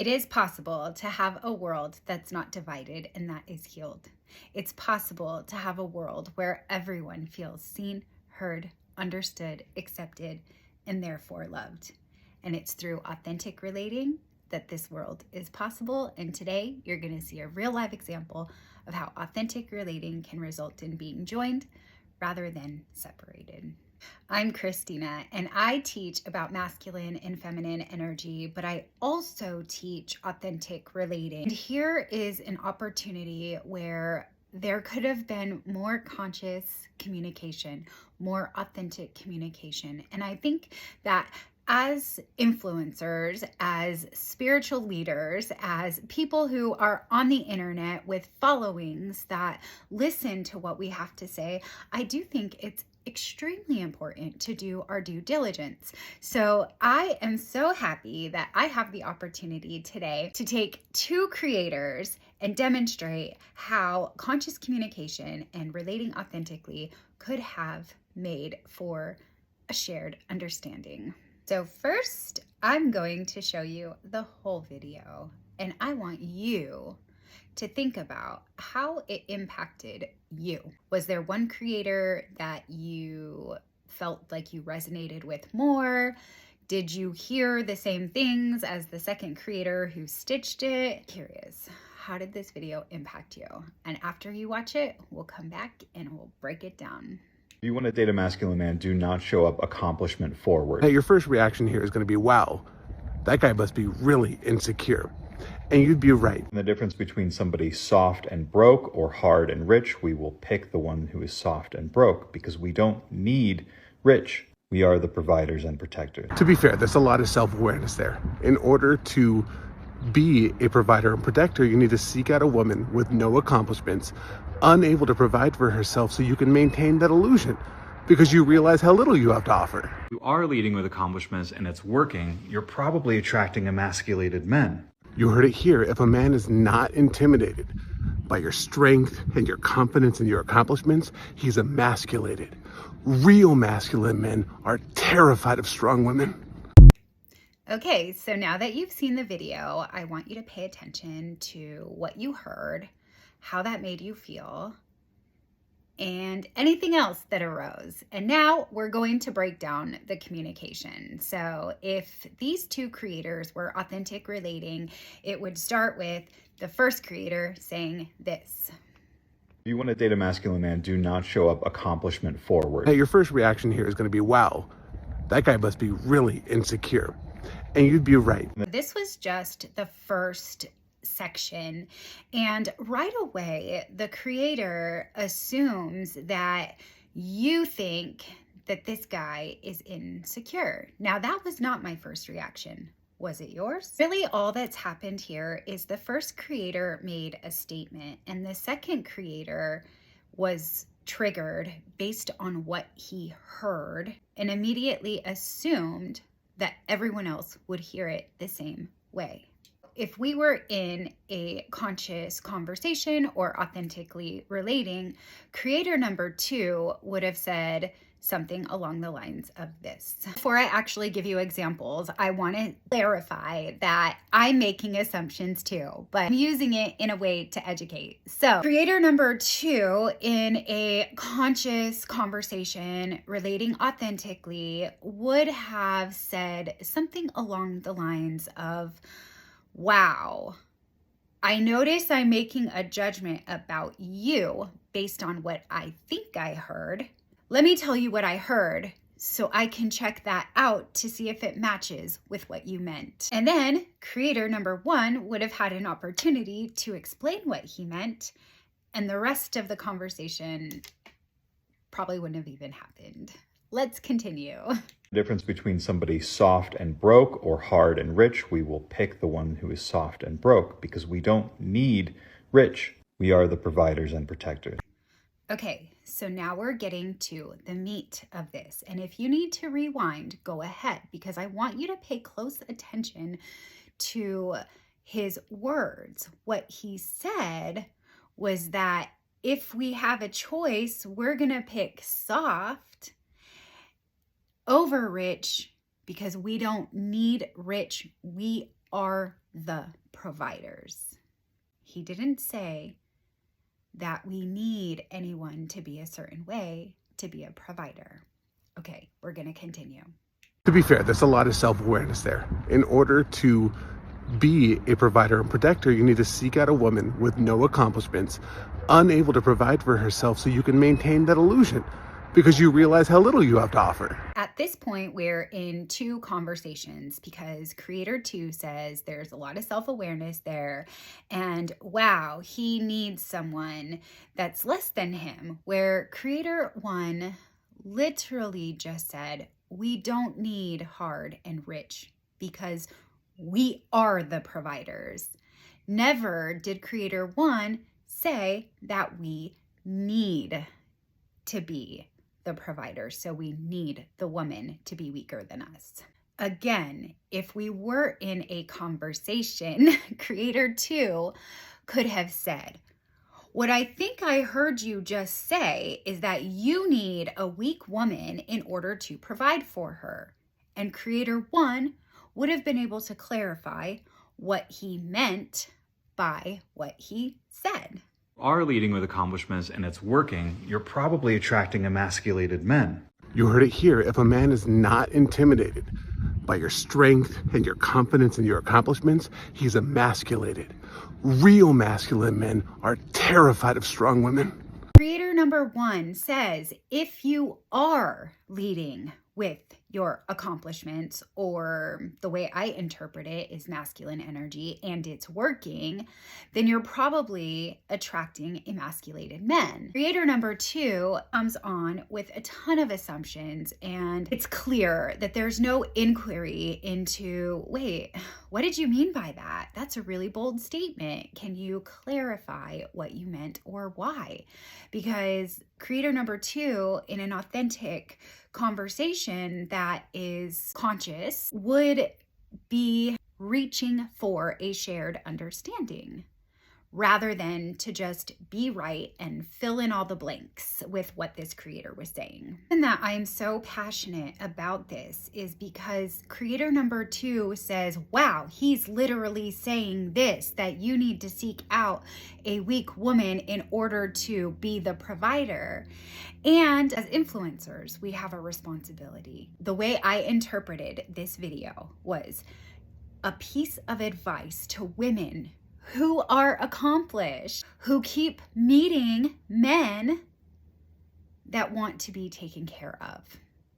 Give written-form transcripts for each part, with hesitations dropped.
It is possible to have a world that's not divided and that is healed. It's possible to have a world where everyone feels seen, heard, understood, accepted, and therefore loved. And it's through authentic relating that this world is possible. And today you're going to see a real life example of how authentic relating can result in being joined rather than separated. I'm Christina, and I teach about masculine and feminine energy, but I also teach authentic relating. And here is an opportunity where there could have been more conscious communication, more authentic communication. And I think that as influencers, as spiritual leaders, as people who are on the internet with followings that listen to what we have to say, I do think it's extremely important to do our due diligence. So I am so happy that I have the opportunity today to take two creators and demonstrate how conscious communication and relating authentically could have made for a shared understanding. So first, I'm going to show you the whole video, and I want you to think about how it impacted you. Was there one creator that you felt like you resonated with more? Did you hear the same things as the second creator who stitched it? Curious, how did this video impact you? And after you watch it, we'll come back and we'll break it down. If you want to date a masculine man, do not show up accomplishment forward. Now, your first reaction here is going to be, wow, that guy must be really insecure. And you'd be right. And the difference between somebody soft and broke or hard and rich, we will pick the one who is soft and broke because we don't need rich. We are the providers and protectors. To be fair, there's a lot of self-awareness there. In order to be a provider and protector, you need to seek out a woman with no accomplishments, unable to provide for herself, so you can maintain that illusion because you realize how little you have to offer. You are leading with accomplishments and it's working. You're probably attracting emasculated men. You heard it here. If a man is not intimidated by your strength and your confidence and your accomplishments, he's emasculated. Real masculine men are terrified of strong women. Okay, so now that you've seen the video, I want you to pay attention to what you heard, how that made you feel, and anything else that arose. And now we're going to break down the communication. So if these two creators were authentic relating, it would start with the first creator saying this. If you want to date a masculine man, do not show up accomplishment forward. Now, your first reaction here is going to be, wow, that guy must be really insecure. And you'd be right. This was just the first section, and right away the creator assumes that you think that this guy is insecure. Now, that was not my first reaction. Was it yours? Really, all that's happened here is the first creator made a statement and the second creator was triggered based on what he heard and immediately assumed that everyone else would hear it the same way. If we were in a conscious conversation or authentically relating, creator number two would have said something along the lines of this. Before I actually give you examples, I want to clarify that I'm making assumptions too, but I'm using it in a way to educate. So creator number two in a conscious conversation relating authentically would have said something along the lines of, wow, I notice I'm making a judgment about you based on what I think I heard. Let me tell you what I heard so I can check that out to see if it matches with what you meant. And then creator number one would have had an opportunity to explain what he meant, and the rest of the conversation probably wouldn't have even happened. Let's continue. The difference between somebody soft and broke or hard and rich, we will pick the one who is soft and broke because we don't need rich. We are the providers and protectors. Okay, so now we're getting to the meat of this. And if you need to rewind, go ahead, because I want you to pay close attention to his words. What he said was that if we have a choice, we're going to pick soft over rich because we don't need rich. We are the providers. He didn't say that we need anyone to be a certain way to be a provider. Okay, we're going to continue. To be fair, there's a lot of self-awareness there. In order to be a provider and protector, you need to seek out a woman with no accomplishments, unable to provide for herself, so you can maintain that illusion because you realize how little you have to offer. At this point, we're in two conversations because Creator 2 says there's a lot of self-awareness there, and wow, he needs someone that's less than him, where Creator 1 literally just said, we don't need hard and rich because we are the providers. Never did Creator 1 say that we need to be the provider, so we need the woman to be weaker than us. Again, if we were in a conversation, Creator 2 could have said, what I think I heard you just say is that you need a weak woman in order to provide for her. And Creator 1 would have been able to clarify what he meant by what he said. Are leading with accomplishments and it's working, you're probably attracting emasculated men. You heard it here. If a man is not intimidated by your strength and your confidence and your accomplishments, he's emasculated. Real masculine men are terrified of strong women. Creator number 1 says, if you are leading with your accomplishments, or the way I interpret it is masculine energy, and it's working, then you're probably attracting emasculated men. Creator number 2 comes on with a ton of assumptions, and it's clear that there's no inquiry into, wait, what did you mean by that? That's a really bold statement. Can you clarify what you meant or why? Because Creator number 2, in an authentic conversation that is conscious, would be reaching for a shared understanding rather than to just be right and fill in all the blanks with what this creator was saying. And that I am so passionate about this is because Creator number 2 says, wow, he's literally saying this, that you need to seek out a weak woman in order to be the provider. And as influencers, we have a responsibility. The way I interpreted this video was a piece of advice to women who are accomplished, who keep meeting men that want to be taken care of.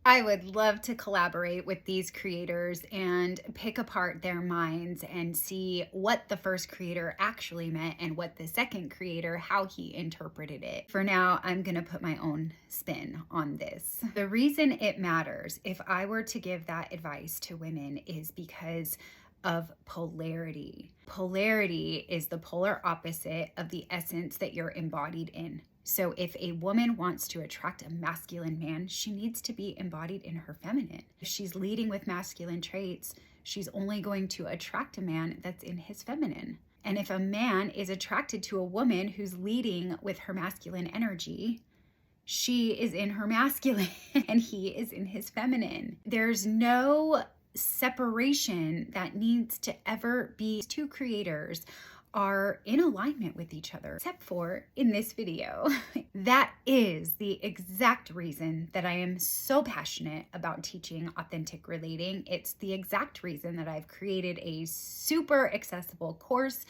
I would love to collaborate with these creators and pick apart their minds and see what the first creator actually meant and what the second creator, how he interpreted it. For now, I'm gonna put my own spin on this. The reason it matters, if I were to give that advice to women, is because of polarity. Polarity is the polar opposite of the essence that you're embodied in. So if a woman wants to attract a masculine man, she needs to be embodied in her feminine. If she's leading with masculine traits, she's only going to attract a man that's in his feminine. And if a man is attracted to a woman who's leading with her masculine energy, she is in her masculine and he is in his feminine. There's no separation that needs to ever be. These two creators are in alignment with each other, except for in this video. That is the exact reason that I am so passionate about teaching authentic relating. It's the exact reason that I've created a super accessible course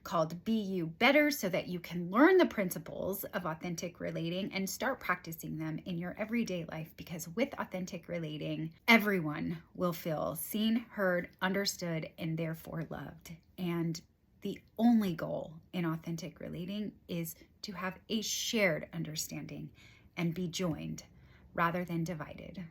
called Be You Better, so that you can learn the principles of authentic relating and start practicing them in your everyday life, because with authentic relating, everyone will feel seen, heard, understood, and therefore loved. And the only goal in authentic relating is to have a shared understanding and be joined rather than divided.